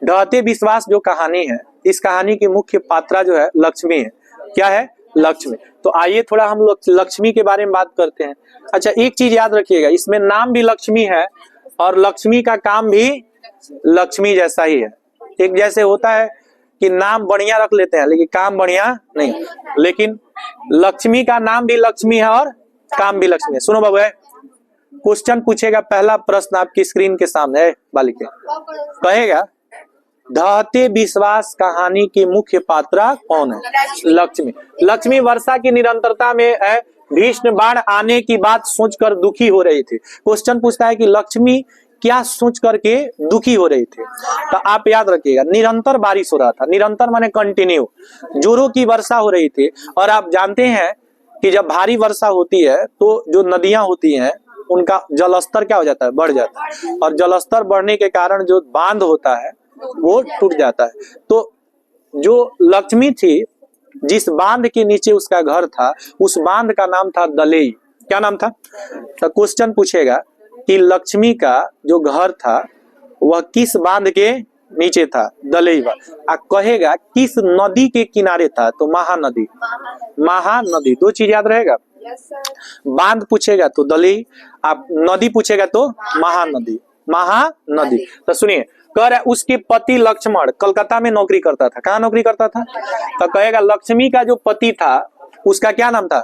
ढहते विश्वास जो कहानी है, इस कहानी की मुख्य पात्रा जो है लक्ष्मी है। क्या है? लक्ष्मी। तो आइए थोड़ा हम लोग लक्ष्मी के बारे में बात करते हैं। अच्छा, एक चीज याद रखिएगा, इसमें नाम भी लक्ष्मी है और लक्ष्मी का काम भी लक्ष्मी जैसा ही है। एक जैसे होता है कि नाम बढ़िया रख लेते हैं लेकिन काम बढ़िया नहीं, लेकिन लक्ष्मी का नाम भी लक्ष्मी है और काम भी लक्ष्मी है। सुनो बाबू, क्वेश्चन पूछेगा, पहला प्रश्न आपकी स्क्रीन के सामने है बालिके, कहेगा ढहते विश्वास कहानी की मुख्य पात्रा कौन है? लक्ष्मी। लक्ष्मी वर्षा की निरंतरता में है, भीषण बाढ़ आने की बात सोचकर दुखी हो रही थी। क्वेश्चन पूछता है कि लक्ष्मी क्या सोच करके दुखी हो रही थी? तो आप याद रखिएगा, निरंतर बारिश हो रहा था। निरंतर माने कंटिन्यू, जोरों की वर्षा हो रही थी। और आप जानते हैं कि जब भारी वर्षा होती है तो जो नदियां होती हैं उनका जलस्तर क्या हो जाता है? बढ़ जाता है। और जलस्तर बढ़ने के कारण जो बांध होता है वो टूट जाता है। तो जो लक्ष्मी थी, जिस बांध के नीचे उसका घर था, उस बांध का नाम था दलेई। क्या नाम था? तो क्वेश्चन पूछेगा कि लक्ष्मी का जो घर था वह किस बांध के नीचे था? दलेई बांध। कहेगा किस नदी के किनारे था? तो महानदी। महानदी, दो चीज याद रहेगा। बांध पूछेगा तो दलेई, आप नदी पूछेगा तो महानदी। महानदी। तो सुनिए, कह रहा है उसके पति लक्ष्मण कलकत्ता में नौकरी करता था। कहाँ नौकरी करता था? तो कहेगा लक्ष्मी का जो पति था उसका क्या नाम था?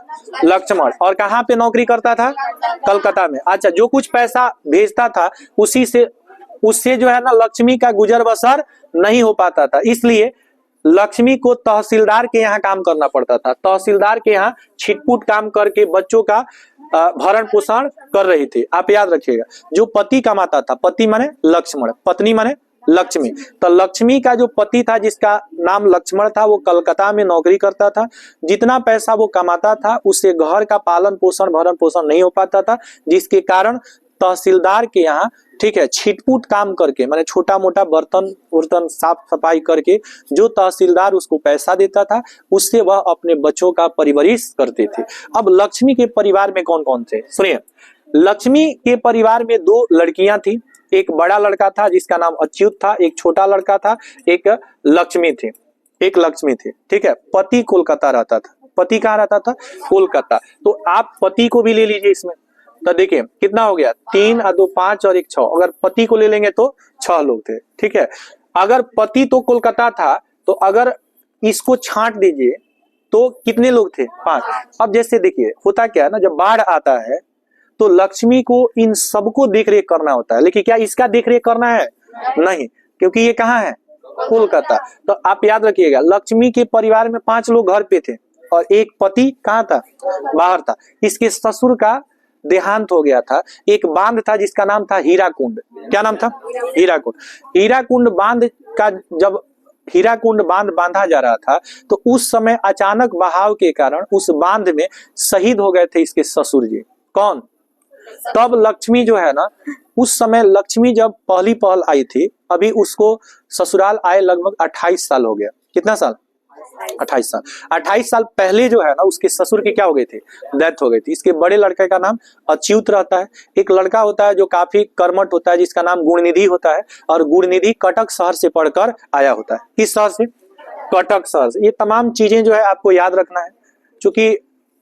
लक्ष्मण। और कहाँ पे नौकरी करता था? कलकत्ता में। अच्छा, जो कुछ पैसा भेजता था उसी से, उससे जो है ना लक्ष्मी का गुजर बसर नहीं हो पाता था, इसलिए लक्ष्मी को तहसीलदार के यहाँ काम करना पड़ता था। तहसीलदार के यहाँ छिटपुट काम करके बच्चों का भरण पोषण कर रही थी। आप याद रखिएगा, जो पति कमाता था, पति माने लक्ष्मण, पत्नी माने लक्ष्मी। तो लक्ष्मी का जो पति था जिसका नाम लक्ष्मण था, वो कलकत्ता में नौकरी करता था। जितना पैसा वो कमाता था उससे घर का पालन पोषण भरण पोषण नहीं हो पाता था, जिसके कारण तहसीलदार के यहाँ, ठीक है, छिटपुट काम करके, माने छोटा मोटा बर्तन उर्तन साफ सफाई करके जो तहसीलदार उसको पैसा देता था उससे वह अपने बच्चों का परवरिश करते थे। अब लक्ष्मी के परिवार में कौन कौन थे? सुनिए, लक्ष्मी के परिवार में दो लड़कियां थी। एक बड़ा लड़का था जिसका नाम अच्युत था, एक छोटा लड़का था, एक लक्ष्मी थी। एक लक्ष्मी थी, ठीक है। पति कोलकाता रहता था। पति कहाँ रहता था? कोलकाता। तो आप पति को भी ले लीजिए इसमें, तो देखिए कितना हो गया, 3 और 2 5 और 1 6। अगर पति को ले लेंगे तो 6 लोग थे, ठीक है। अगर पति तो कोलकाता था तो अगर इसको छांट दीजिए तो कितने लोग थे? 5। अब जैसे देखिए होता क्या है ना, जब बाढ़ आता है तो लक्ष्मी को इन सबको देखरेख करना होता है, लेकिन क्या इसका देखरेख करना है? नहीं, क्योंकि ये कहाँ है? कोलकाता। तो आप याद रखिएगा, लक्ष्मी के परिवार में 5 लोग घर पे थे और एक पति कहाँ था? बाहर था। इसके ससुर का देहांत हो गया था। एक बांध था जिसका नाम था हीराकुंड। क्या नाम था? हीराकुंड। हीराकुंड बांध का, जब हीराकुंड बांध बांधा जा रहा था तो उस समय अचानक बहाव के कारण उस बांध में शहीद हो गए थे इसके ससुर जी। कौन? तब लक्ष्मी जो है ना, उस समय लक्ष्मी जब पहली पहल आई थी, अभी उसको ससुराल आए लगभग 28 साल हो गया। कितना साल? 28 साल। 28 साल पहले जो है ना उसके ससुर की क्या हो गई थी? डेथ हो गई थी। इसके बड़े लड़के का नाम अच्युत रहता है। एक लड़का होता है जो काफी कर्मठ होता है जिसका नाम गुणनिधि होता है, और गुणनिधि कटक शहर से पढ़कर आया होता है। किस शहर से? कटक शहर से। ये तमाम चीजें जो है आपको याद रखना है, क्योंकि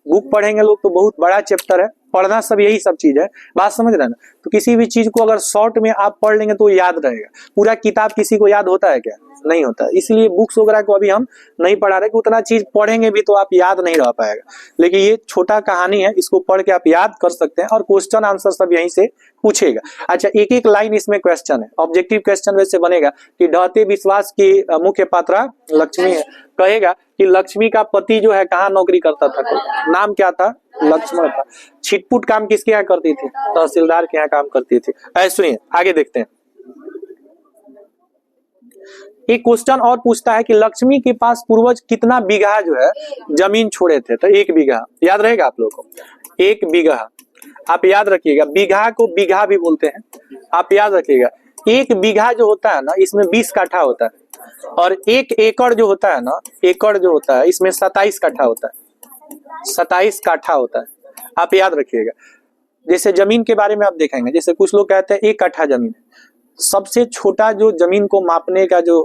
बुक पढ़ेंगे लोग तो बहुत बड़ा चैप्टर है, पढ़ना सब यही सब चीज है, बात समझ रहे हैं ना। तो किसी भी चीज को अगर शॉर्ट में आप पढ़ लेंगे तो याद रहेगा। पूरा किताब किसी को याद होता है क्या? नहीं होता। इसलिए बुक्स वगैरह को अभी हम नहीं पढ़ा रहे कि उतना चीज पढ़ेंगे भी तो आप याद नहीं रह पाएगा, लेकिन ये छोटा कहानी है, इसको पढ़ के आप याद कर सकते हैं और क्वेश्चन आंसर सब यहीं से पूछेगा। अच्छा, एक एक लाइन इसमें क्वेश्चन है, ऑब्जेक्टिव क्वेश्चन वैसे बनेगा कि ढहते विश्वास की मुख्य पात्रा लक्ष्मी है। कहेगा कि लक्ष्मी का पति जो है कहाँ नौकरी करता था? नाम क्या था? लक्ष्मण था। छिटपुट काम किसके यहाँ करती थी? तहसीलदार के यहाँ काम करती थी। ऐसे सुनिए, आगे देखते हैं। एक क्वेश्चन और पूछता है कि लक्ष्मी के पास पूर्वज कितना बीघा जो है जमीन छोड़े थे? तो 1 बीघा। याद रहेगा आप लोगों को? 1 बीघा। आप याद रखिएगा, बीघा को बीघा भी बोलते हैं। आप याद रखिएगा, 1 बीघा जो होता है ना इसमें 20 काठा होता है, और 1 एकड़ जो होता है ना, एकड़ जो होता है इसमें 27 काठा होता है। 27 काठा होता है। आप याद रखिएगा। जैसे जमीन के बारे में आप देखेंगे, जैसे कुछ लोग कहते हैं 1 कट्ठा जमीन है, सबसे छोटा जो जमीन को मापने का जो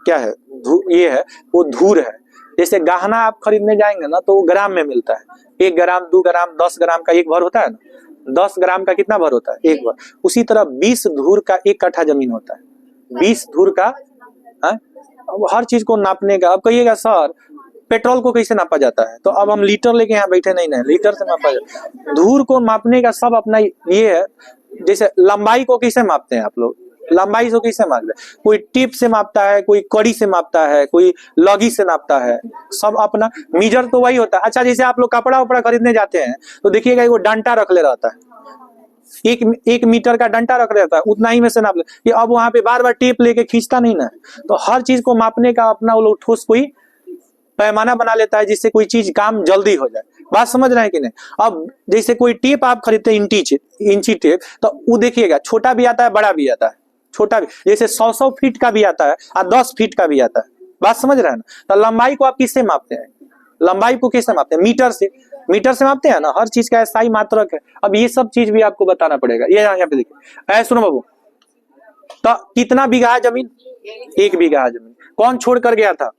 क्या है ये है वो धूर है। जैसे गहना आप खरीदने जाएंगे ना तो वो ग्राम में मिलता है, 1 ग्राम 2 ग्राम 10 ग्राम का एक भर होता है ना, 10 ग्राम का कितना भर होता है, एक भर। उसी तरह 20 धूर का 1 कट्ठा जमीन होता है, 20 धूर का है? अब हर चीज को नापने का। अब कहिएगा सर पेट्रोल को कैसे नापा जाता है, तो अब हम लीटर लेके यहाँ बैठे नहीं ना, लीटर से नापा जाता है। धूर को मापने का सब अपना ये है। जैसे लंबाई को कैसे मापते हैं आप लोग, लंबाई से कैसे मापते हैं, कोई टिप से मापता है, कोई कड़ी से मापता है, कोई लगी से नापता है, सब अपना मीजर तो वही होता है। अच्छा जैसे आप लोग कपड़ा उपड़ा खरीदने जाते हैं तो देखिएगा वो डंटा रख ले रहता है, एक मीटर का डंटा रख रहता है, उतना ही में से नाप ले। कि अब वहां पे बार बार टेप लेके खींचता नहीं ना, तो हर चीज को मापने का अपना वो लोग ठोस कोई पैमाना बना लेता है जिससे कोई चीज काम जल्दी हो जाए। बात समझ रहे हैं कि नहीं। अब जैसे कोई टेप आप खरीदते हैं इंची टेप, तो वो देखिएगा छोटा भी आता है बड़ा भी आता है, छोटा भी जैसे 100 फीट का भी आता है और 10 फीट का भी आता है। बात समझ रहे हैं ना। तो लंबाई को आप किससे मापते हैं, लंबाई को किससे मापते हैं, मीटर से, मीटर से मापते हैं ना। हर चीज का स्थायी मात्रक है। अब ये सब चीज भी आपको बताना पड़ेगा। ये यहाँ पे देखिए, सुनो बाबू, तो कितना बीघा है जमीन, 1 बीघा है जमीन। कौन छोड़ कर गया था,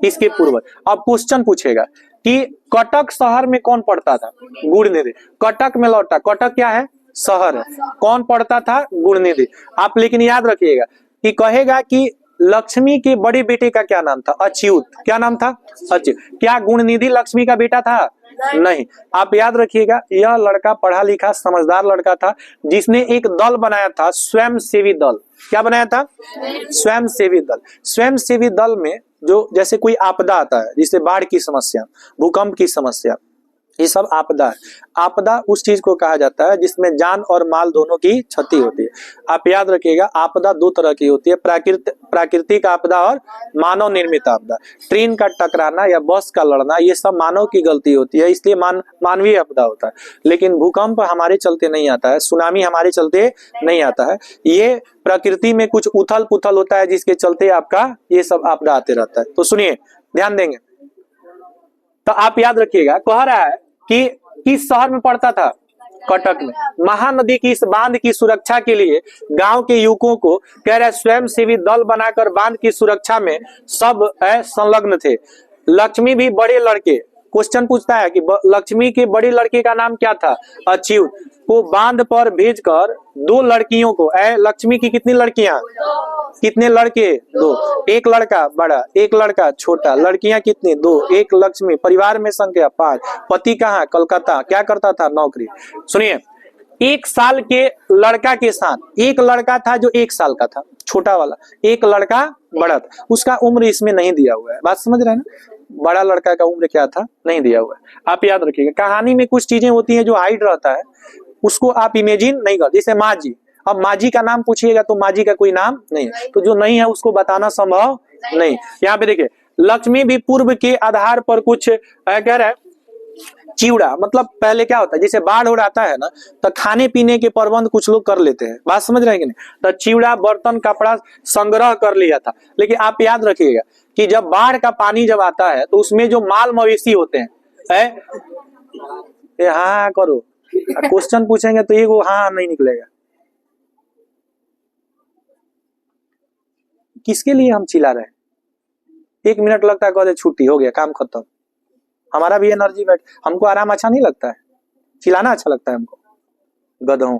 इसके पूर्वज। अब क्वेश्चन पूछेगा कि कटक शहर में कौन पढ़ता था, गुणनिधि। कटक में लौटा, कटक क्या है, शहर है। कौन पढ़ता था, गुणनिधि। आप लेकिन याद रखिएगा कि कहेगा कि लक्ष्मी के बड़े बेटे का क्या नाम था, अच्युत। क्या नाम था, अच्युत। क्या गुणनिधि लक्ष्मी का बेटा था, नहीं। आप याद रखिएगा यह लड़का पढ़ा लिखा समझदार लड़का था जिसने एक दल बनाया था, स्वयंसेवी दल। क्या बनाया था, स्वयंसेवी दल। स्वयंसेवी दल में जो जैसे कोई आपदा आता है, जैसे बाढ़ की समस्या, भूकंप की समस्या, ये सब आपदा है। आपदा उस चीज को कहा जाता है जिसमें जान और माल दोनों की क्षति होती है। आप याद रखिएगा आपदा 2 तरह की होती है, प्राकृतिक आपदा और मानव निर्मित आपदा। ट्रेन का टकराना या बस का लड़ना ये सब मानव की गलती होती है, इसलिए मानवीय आपदा होता है। लेकिन भूकंप हमारे चलते नहीं आता है, सुनामी हमारे चलते नहीं आता है। ये प्रकृति में कुछ उथल पुथल होता है जिसके चलते आपका ये सब आपदा आते रहता है। तो सुनिए, ध्यान देंगे तो आप याद रखिएगा। कह रहा है कि किस शहर में पड़ता था, कटक में। महानदी की इस बांध की सुरक्षा के लिए गांव के युवकों को कह रहे स्वयंसेवी दल बनाकर बांध की सुरक्षा में सब संलग्न थे। लक्ष्मी भी बड़े लड़के, क्वेश्चन पूछता है कि लक्ष्मी के बड़े लड़के का नाम क्या था, अच्युत, को बांध पर भेजकर 2 लड़कियों को, लक्ष्मी की कितनी लड़कियां, कितने लड़के, 2, 1 लड़का बड़ा 1 लड़का छोटा, लड़कियां कितनी, 2, 1 लक्ष्मी, परिवार में संख्या 5, पति कहाँ, कलकत्ता, क्या करता था, नौकरी। सुनिए, 1 साल के लड़का के साथ एक लड़का था जो 1 साल का था, छोटा वाला, एक लड़का बड़ा था, उसका उम्र इसमें नहीं दिया हुआ है। बात समझ रहे हैं ना, बड़ा लड़का का उम्र क्या था, नहीं दिया हुआ है। आप याद रखिएगा कहानी में कुछ चीजें होती है जो हाइड रहता है, उसको आप इमेजिन नहीं कर। जैसे माँ जी, अब माँ जी का नाम पूछिएगा तो माँ जी का कोई नाम नहीं है, तो जो नहीं है उसको बताना संभव नहीं। यहाँ पे देखिए, लक्ष्मी भी पूर्व के आधार पर कुछ कह रहा है, चिवड़ा मतलब पहले क्या होता है, जैसे बाढ़ हो आता है ना तो खाने पीने के प्रबंध कुछ लोग कर लेते हैं। बात समझ रहे हैं कि नहीं। तो चिवड़ा, बर्तन, कपड़ा संग्रह कर लिया था। लेकिन आप याद रखिएगा कि जब बाढ़ का पानी जब आता है तो उसमें जो माल मवेशी होते हैं, हाँ करो, क्वेश्चन पूछेंगे तो ये वो हाँ नहीं निकलेगा। किसके लिए हम चिल्ला रहे हैं, 1 मिनट लगता है, कहते छुट्टी हो गया, काम खत्म। हमारा भी एनर्जी बैठ, हमको आराम अच्छा नहीं लगता है, चिल्लाना अच्छा लगता है हमको, गधों।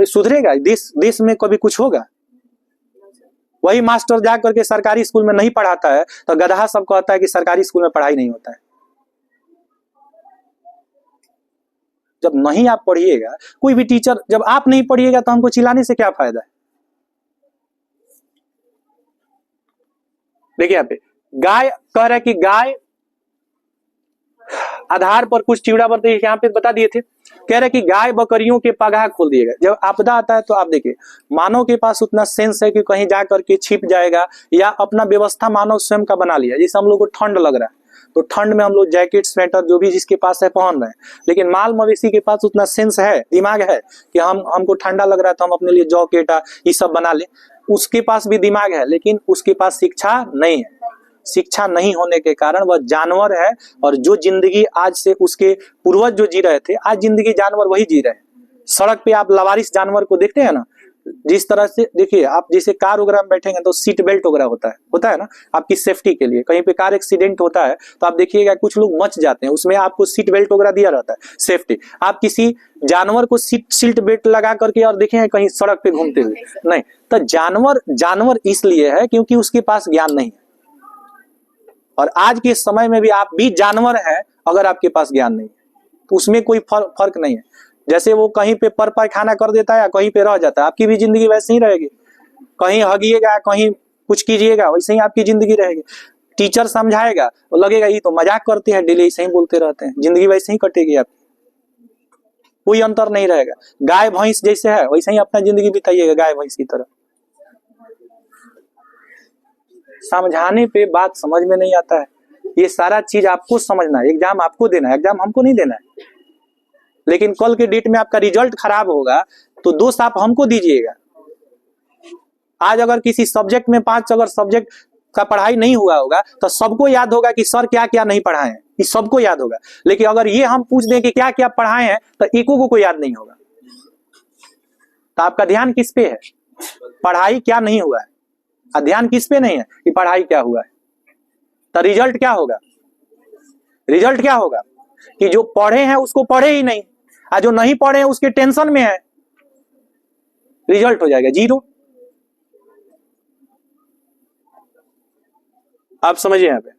सुधरेगा देश में कभी कुछ होगा। वही मास्टर जा करके सरकारी स्कूल में नहीं पढ़ाता है तो गधा सब कहता है कि सरकारी स्कूल में पढ़ाई नहीं होता है। जब नहीं आप पढ़िएगा, कोई भी टीचर, जब आप नहीं पढ़िएगा तो हमको चिल्लाने से क्या फायदा है। देखिए यहाँ पे गाय कह रहा है कि गाय आधार पर कुछ चिवड़ा बरते, यहाँ पे बता दिए थे। कह रहे कि गाय बकरियों के पगाह खोल दिएगा। जब आपदा आता है तो आप देखिए मानव के पास उतना सेंस है कि कहीं जा करके छिप जाएगा, या अपना व्यवस्था मानव स्वयं का बना लिया। जैसे हम लोग को ठंड लग रहा है तो ठंड में हम लोग जैकेट, स्वेटर जो भी जिसके पास है पहन रहे हैं। लेकिन माल मवेशी के पास उतना सेंस है, दिमाग है कि हमको ठंडा लग रहा है तो हम अपने लिए जैकेट ये सब बना ले। उसके पास भी दिमाग है लेकिन उसके पास शिक्षा नहीं है। शिक्षा नहीं होने के कारण वह जानवर है, और जो जिंदगी आज से उसके पूर्वज जो जी रहे थे, आज जिंदगी जानवर वही जी रहे हैं। सड़क पे आप लावारिस जानवर को देखते हैं ना, जिस तरह से देखिए आप जैसे कार वगैरह में बैठेंगे तो सीट बेल्ट वगैरह होता है ना आपकी सेफ्टी के लिए। कहीं पे कार एक्सीडेंट होता है तो आप देखिएगा कुछ लोग मच जाते हैं, उसमें आपको सीट बेल्ट वगैरह दिया रहता है सेफ्टी। आप किसी जानवर को सीट बेल्ट लगा करके और देखें कहीं सड़क पे घूमते हुए नहीं। तो जानवर इसलिए है क्योंकि उसके पास ज्ञान नहीं है। और आज के समय में भी आप भी जानवर हैं अगर आपके पास ज्ञान नहीं है तो उसमें कोई फर्क नहीं है। जैसे वो कहीं पे पर खाना कर देता है या कहीं पे रह जाता है, आपकी भी जिंदगी वैसे ही रहेगी। कहीं हगिएगा कहीं कुछ कीजिएगा वैसे ही आपकी जिंदगी रहेगी। टीचर समझाएगा तो लगेगा ये तो मजाक करते हैं, डेली ऐसे ही बोलते रहते हैं, जिंदगी वैसे ही कटेगी आपकी, कोई अंतर नहीं रहेगा। गाय भैंस जैसे है वैसे ही अपना जिंदगी बिताइएगा गाय भैंस की तरह। समझाने पे बात समझ में नहीं आता है। ये सारा चीज आपको समझना है। एग्जाम आपको देना है, एग्जाम हमको नहीं देना है। लेकिन कल के डेट में आपका रिजल्ट खराब होगा तो दोष आप हमको दीजिएगा। आज अगर किसी सब्जेक्ट में 5 अगर सब्जेक्ट का पढ़ाई नहीं हुआ होगा तो सबको याद होगा कि सर क्या क्या नहीं पढ़ाए हैं, ये सबको याद होगा। लेकिन अगर ये हम पूछ दें कि क्या क्या पढ़ाए हैं तो एको को याद नहीं होगा। तो आपका ध्यान किस पे है? पढ़ाई क्या नहीं हुआ है, ध्यान किस पे नहीं है कि पढ़ाई क्या हुआ है। तो रिजल्ट क्या होगा? रिजल्ट क्या होगा कि जो पढ़े हैं उसको पढ़े ही नहीं, और जो नहीं पढ़े हैं उसके टेंशन में है, रिजल्ट हो जाएगा 0। आप समझिए यहाँ पे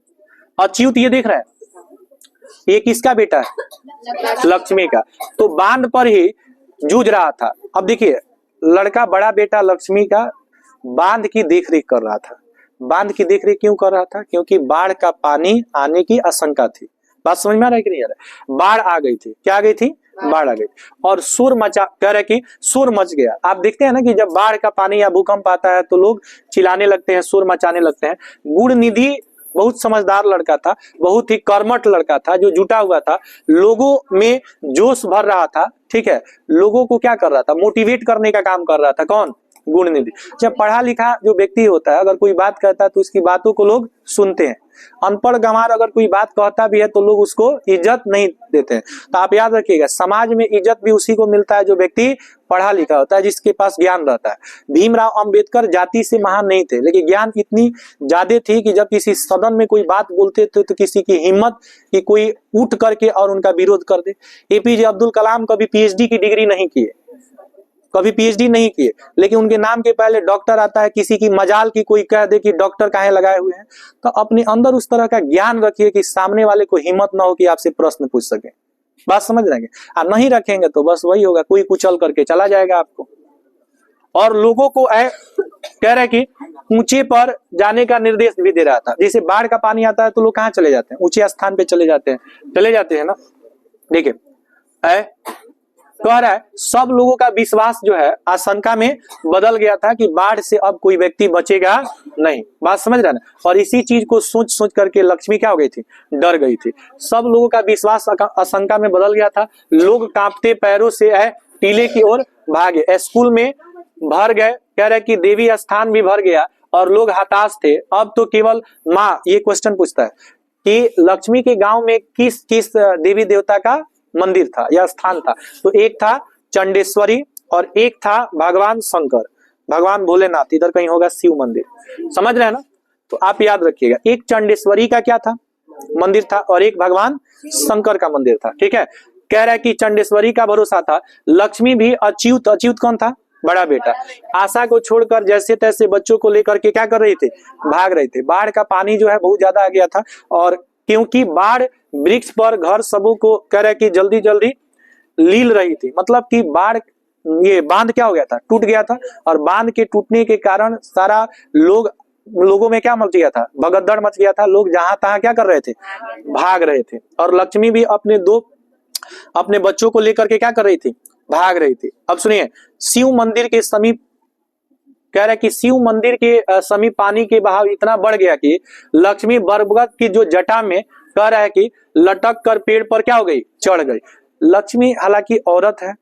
अच्युत ये देख रहा है, ये किसका बेटा है? लक्ष्मी का। तो बांध पर ही जूझ रहा था। अब देखिए लड़का बड़ा बेटा लक्ष्मी का बांध की देखरेख कर रहा था। बांध की देखरेख क्यों कर रहा था? क्योंकि बाढ़ का पानी आने की आशंका थी। बात समझ में आ रहा है कि नहीं आ रहा है? बाढ़ आ गई थी। क्या आ गई थी? बाढ़ आ गई और शोर मचा, कह रहे कि शोर मच गया। आप देखते हैं ना कि जब बाढ़ का पानी या भूकंप आता है तो लोग चिल्लाने लगते हैं, शोर मचाने लगते हैं। गुणनिधि बहुत समझदार लड़का था, बहुत ही कर्मठ लड़का था, जो जुटा हुआ था, लोगों में जोश भर रहा था। ठीक है, लोगों को क्या कर रहा था? मोटिवेट करने का काम कर रहा था। कौन? गुणनिधि। जब पढ़ा लिखा जो व्यक्ति होता है अगर कोई बात कहता है तो उसकी बातों को लोग सुनते हैं। अनपढ़ गंवार अगर कोई बात कहता भी है तो लोग उसको इज्जत नहीं देते हैं। तो आप याद रखिएगा समाज में इज्जत भी उसी को मिलता है जो व्यक्ति पढ़ा लिखा होता है, जिसके पास ज्ञान रहता है। भीमराव अंबेडकर जाति से महान नहीं थे, लेकिन ज्ञान इतनी ज्यादा थी कि जब किसी सदन में कोई बात बोलते थे तो किसी की हिम्मत कि कोई उठ करके और उनका विरोध कर दे। एपीजे अब्दुल कलाम कभी पीएचडी की डिग्री नहीं किए, कभी पीएचडी नहीं किए, लेकिन उनके नाम के पहले डॉक्टर आता है। किसी की मजाल की कोई कह दे कि डॉक्टर काहे लगाए हुए हैं। तो अपने अंदर उस तरह का ज्ञान रखिए कि सामने वाले को हिम्मत ना हो कि आपसे प्रश्न पूछ सके। बात समझ रहे हैं? और नहीं रखेंगे तो बस वही होगा, कोई कुचल करके चला जाएगा आपको। और लोगों को कह रहे कि ऊंचे पर जाने का निर्देश भी दे रहा था। जैसे बाढ़ का पानी आता है तो लोग कहाँ चले जाते हैं? ऊंचे स्थान पे चले जाते हैं ना। देखिए कह रहा है सब लोगों का विश्वास जो है आशंका में बदल गया था कि बाढ़ से अब कोई व्यक्ति बचेगा नहीं। बात समझ रहे हैं ना? और इसी चीज को सोच सोच करके लक्ष्मी क्या हो गई थी? डर गई थी। सब लोगों का विश्वास आशंका में बदल गया था। लोग कांपते पैरों से टीले की ओर भागे। स्कूल में भर गए। कह रहे कि देवी स्थान भी भर गया और लोग हताश थे। अब तो केवल माँ ये क्वेश्चन पूछता है कि लक्ष्मी के गांव में किस किस देवी देवता का मंदिर था या स्थान था? तो एक था चंडेश्वरी और एक था भगवान शंकर, भगवान भोलेनाथ। इधर कहीं होगा शिव मंदिर। समझ रहे हैं ना? तो आप याद रखिएगा एक चंडेश्वरी का क्या था? मंदिर था और एक भगवान शंकर का मंदिर था। ठीक है, कह रहा है कि चंडेश्वरी का भरोसा था। लक्ष्मी भी अच्युत कौन था? बड़ा बेटा। आशा को छोड़कर जैसे तैसे बच्चों को लेकर के क्या कर रहे थे? भाग रहे थे। बाढ़ का पानी जो है बहुत ज्यादा आ गया था और क्योंकि बाढ़ वृक्ष पर घर सबों को कह रहे कि जल्दी जल्दी लील रही थी। मतलब कि बाढ़ ये बांध क्या हो गया था? टूट गया था। और बांध के टूटने के कारण सारा लोगों में क्या मच गया था? भगदड़ मच गया था। लोग जहां तहां क्या कर रहे थे? भाग रहे थे। और लक्ष्मी भी अपने बच्चों को लेकर के क्या कर रही थी? भाग रही थी। अब सुनिए शिव मंदिर के समीप कह रहा कि शिव मंदिर के समीप पानी के बहाव इतना बढ़ गया कि लक्ष्मी बरगद की जो जटा में कह रहा है कि लटक कर पेड़ पर क्या हो गई? चढ़ गई। लक्ष्मी हालांकि औरत है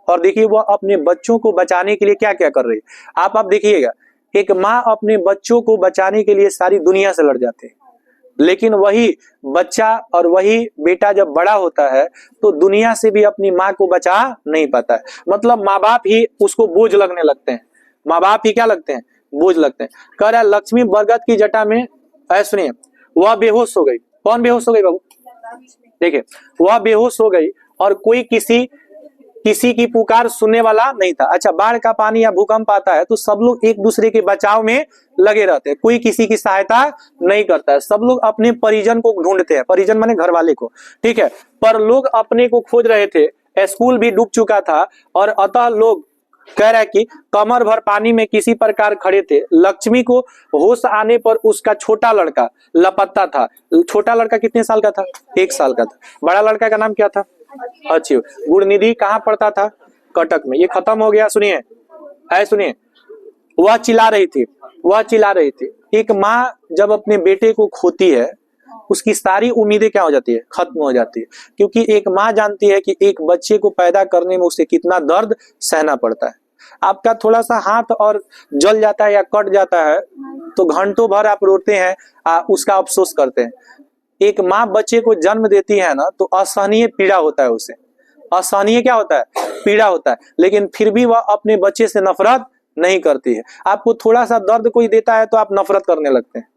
और देखिए वह अपने बच्चों को बचाने के लिए क्या क्या कर रही है। आप देखिएगा एक माँ अपने बच्चों को बचाने के लिए सारी दुनिया से लड़ जाते हैं। लेकिन वही बच्चा और वही बेटा जब बड़ा होता है तो दुनिया से भी अपनी माँ को बचा नहीं पाता है। मतलब माँ बाप ही उसको बोझ लगने लगते हैं, माँ बाप ही क्या लगते हैं, बोझ लगते हैं। कह रहा है लक्ष्मी बरगद की जटा में, सुनिए, वह बेहोश हो गई। कौन बेहोश हो गई बाबू? देखिए, वह बेहोश हो गई और कोई किसी की पुकार सुनने वाला नहीं था। अच्छा, बाढ़ का पानी या भूकंप आता है तो सब लोग एक दूसरे के बचाव में लगे रहते हैं, कोई किसी की सहायता नहीं करता है, सब लोग अपने परिजन को ढूंढते हैं, परिजन माने घर वाले को, ठीक है। पर लोग अपने को खोज रहे थे, स्कूल भी डूब चुका था और अतः लोग कह रहा है कि कमर भर पानी में किसी प्रकार खड़े थे। लक्ष्मी को होश आने पर उसका छोटा लड़का लापता था। छोटा लड़का कितने साल का था? 1 साल का था। बड़ा लड़का का नाम क्या था? अच्युत। गुणनिधि कहाँ पढ़ता था? कटक में। ये खत्म हो गया। सुनिए, सुनिए, वह चिल्ला रही थी। एक माँ जब अपने बेटे को खोती है उसकी सारी उम्मीदें क्या हो जाती है? खत्म हो जाती है, क्योंकि एक माँ जानती है कि एक बच्चे को पैदा करने में उसे कितना दर्द सहना पड़ता है। आपका थोड़ा सा हाथ और जल जाता है या कट जाता है तो घंटों भर आप रोते हैं, उसका अफसोस करते हैं। एक माँ बच्चे को जन्म देती है ना तो असहनीय पीड़ा होता है उसे, असहनीय क्या होता है? पीड़ा होता है, लेकिन फिर भी वह अपने बच्चे से नफरत नहीं करती है। आपको थोड़ा सा दर्द कोई देता है तो आप नफरत करने लगते हैं।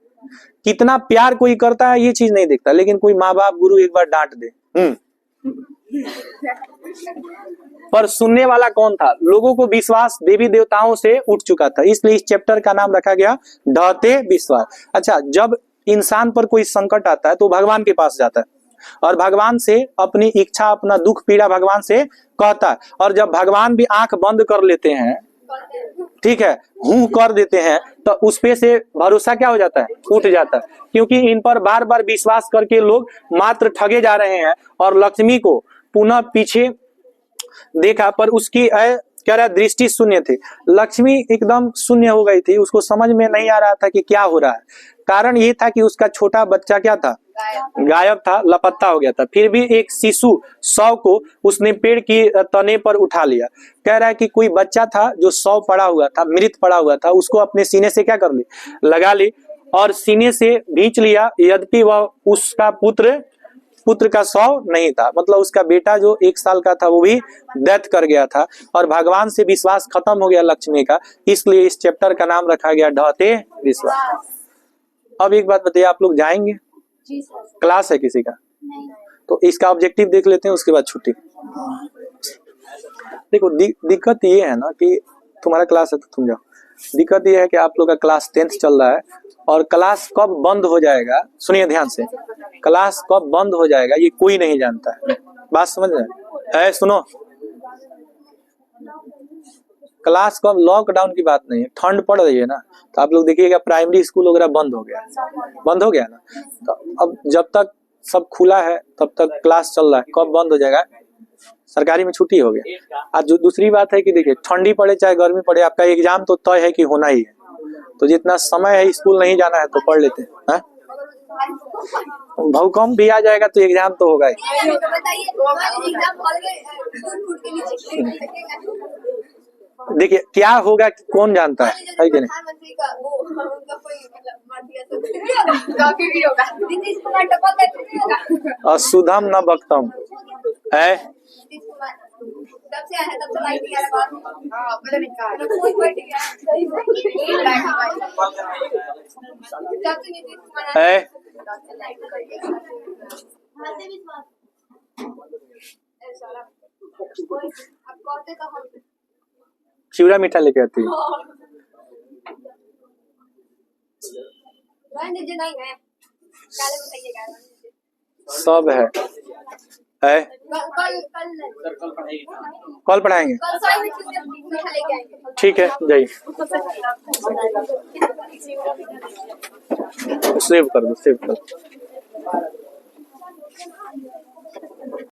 कितना प्यार कोई करता है ये चीज नहीं दिखता, लेकिन कोई माँ बाप गुरु एक बार डांट दे, पर सुनने वाला कौन था? लोगों को विश्वास देवी देवताओं से उठ चुका था, इसलिए इस चैप्टर का नाम रखा गया ढहते विश्वास। अच्छा, जब इंसान पर कोई संकट आता है तो भगवान के पास जाता है और भगवान से अपनी इच्छा, अपना दुख पीड़ा भगवान से कहता है। और जब भगवान भी आंख बंद कर लेते हैं, ठीक है, हूं कर देते हैं, तो उस पे से भरोसा क्या हो जाता है? उठ जाता है, क्योंकि इन पर बार बार विश्वास करके लोग मात्र ठगे जा रहे हैं। और लक्ष्मी को पुनः पीछे देखा पर उसकी क्या रहा, दृष्टि शून्य थी। लक्ष्मी एकदम शून्य हो गई थी, उसको समझ में नहीं आ रहा था कि क्या हो रहा है। कारण ये था कि उसका छोटा बच्चा क्या था? गायब था, लापता हो गया था। फिर भी एक शिशु शव को उसने पेड़ की तने पर उठा लिया। कह रहा है कि कोई बच्चा था जो शव पड़ा हुआ था, मृत पड़ा हुआ था, उसको अपने सीने से क्या कर ली? लगा ली और सीने से भींच लिया। यद्यपि वह उसका पुत्र का शव नहीं था, मतलब उसका बेटा जो 1 साल का था वो भी डेथ कर गया था और भगवान से विश्वास खत्म हो गया लक्ष्मी का। इसलिए इस चैप्टर का नाम रखा गया ढहते विश्वास। अब एक बात बताइए, आप लोग जाएंगे? क्लास है किसी का? नहीं। तो इसका ऑब्जेक्टिव देख लेते हैं, उसके बाद छुट्टी। देखो, दिक्कत ये है ना कि तुम्हारा क्लास है तो तुम जाओ। दिक्कत ये है कि आप लोग का क्लास 10th चल रहा है और क्लास कब बंद हो जाएगा, सुनिए ध्यान से, क्लास कब बंद हो जाएगा ये कोई नहीं जानता है। बात समझ रहे हैं? सुनो, क्लास कब, लॉकडाउन की बात नहीं है, ठंड पड़ रही है ना, तो आप लोग देखिएगा प्राइमरी स्कूल वगैरह बंद हो गया ना। तो अब जब तक सब खुला है तब तक क्लास चल रहा है, कब बंद हो जाएगा? सरकारी में छुट्टी हो गया। आज जो दूसरी बात है कि देखिए, ठंडी पड़े चाहे गर्मी पड़े, आपका एग्जाम तो तय है कि होना ही है, तो जितना समय है स्कूल नहीं जाना है तो पढ़ लेते हैं। भूकंप भी आ जाएगा तो एग्जाम तो होगा ही। देखिए क्या होगा कौन जानता है कि नहीं? असुधम न बक्तम है। चिवड़ा मीठा लेके आती है। सब है। कल पढ़ाएंगे, ठीक है, जाइए। सेव कर दो।